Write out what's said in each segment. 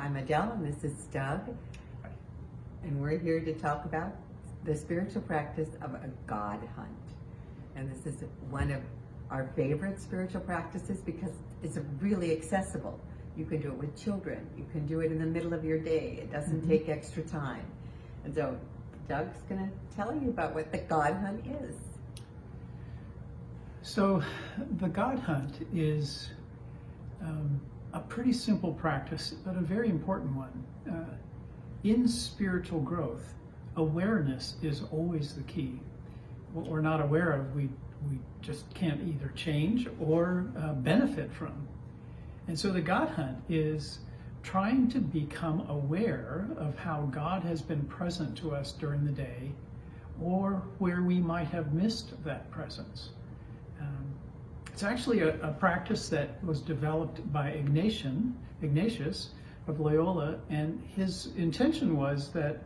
I'm Adele and this is Doug, and we're here to talk about the spiritual practice of a God hunt. And this is one of our favorite spiritual practices because it's really accessible. You can do it with children. You can do it in the middle of your day. It doesn't take extra time. And so Doug's going to tell you about what the God hunt is. So the God hunt is a pretty simple practice, but a very important one. In spiritual growth, awareness is always the key. What we're not aware of, we just can't either change or benefit from. And so the God hunt is trying to become aware of how God has been present to us during the day, or where we might have missed that presence. It's actually a practice that was developed by Ignatius of Loyola, and his intention was that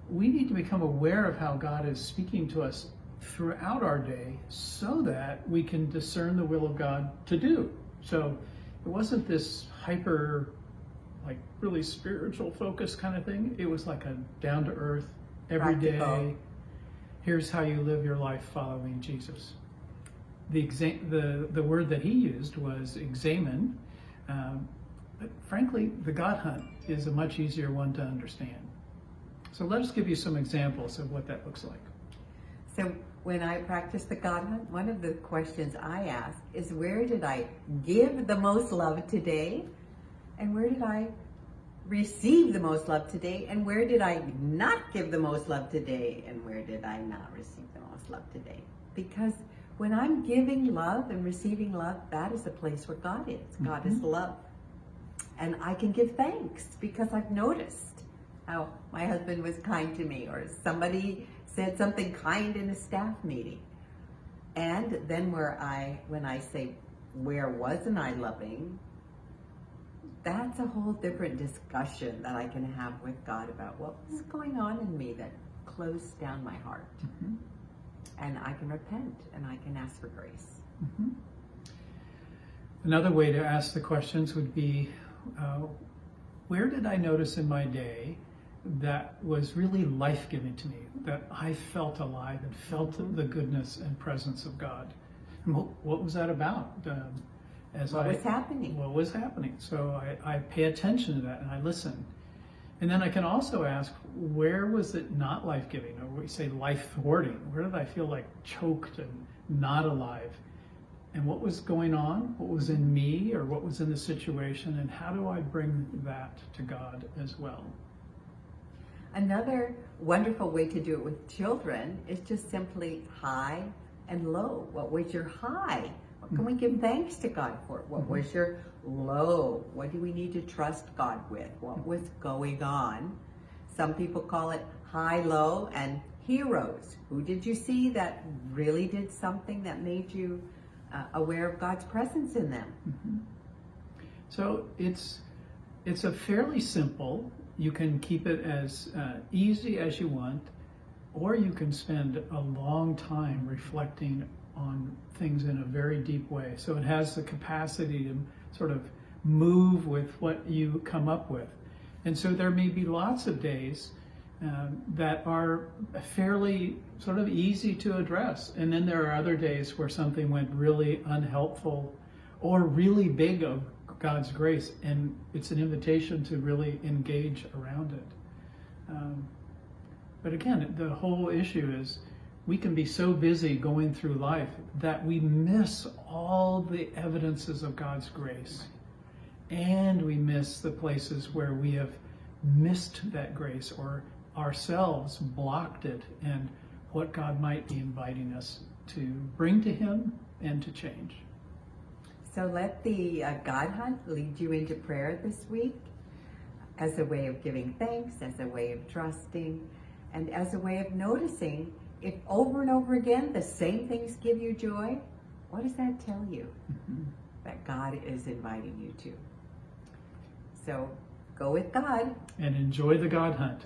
we need to become aware of how God is speaking to us throughout our day so that we can discern the will of God to do. So it wasn't this hyper, like really spiritual focus kind of thing. It was like a down to earth, everyday, Practical. Here's how you live your life following Jesus. The word that he used was examine, but frankly, the God hunt is a much easier one to understand. So let us give you some examples of what that looks like. So when I practice the God hunt, one of the questions I ask is, where did I give the most love today? And where did I receive the most love today? And where did I not give the most love today? And where did I not receive the most love today? Because when I'm giving love and receiving love, that is the place where God is. God is love. And I can give thanks because I've noticed how my husband was kind to me, or somebody said something kind in a staff meeting. And then when I say, where wasn't I loving? That's a whole different discussion that I can have with God about what was going on in me that closed down my heart. And I can repent and I can ask for grace. Another way to ask the questions would be, where did I notice in my day that was really life-giving to me, that I felt alive and felt the goodness and presence of God? And what was that about? What was happening? What was happening? So I pay attention to that and I listen. And then I can also ask, where was it not life-giving, or we say life-thwarting? Where did I feel like choked and not alive? And what was going on? What was in me, or what was in the situation? And how do I bring that to God as well? Another wonderful way to do it with children is just simply high and low. What was your high? What can we give thanks to God for? What was your low? What do we need to trust God with? What was going on? Some people call it high, low, and heroes. Who did you see that really did something that made you aware of God's presence in them? So it's a fairly simple. You can keep it as easy as you want, or you can spend a long time reflecting on things in a very deep way. So it has the capacity to sort of move with what you come up with. And so there may be lots of days that are fairly sort of easy to address. And then there are other days where something went really unhelpful or really big of God's grace, and it's an invitation to really engage around it. But again, the whole issue is we can be so busy going through life that we miss all the evidences of God's grace. And we miss the places where we have missed that grace, or ourselves blocked it, and what God might be inviting us to bring to Him and to change. So let the God hunt lead you into prayer this week as a way of giving thanks, as a way of trusting, and as a way of noticing if over and over again the same things give you joy. What does that tell you? That God is inviting you to. So go with God. And enjoy the God hunt.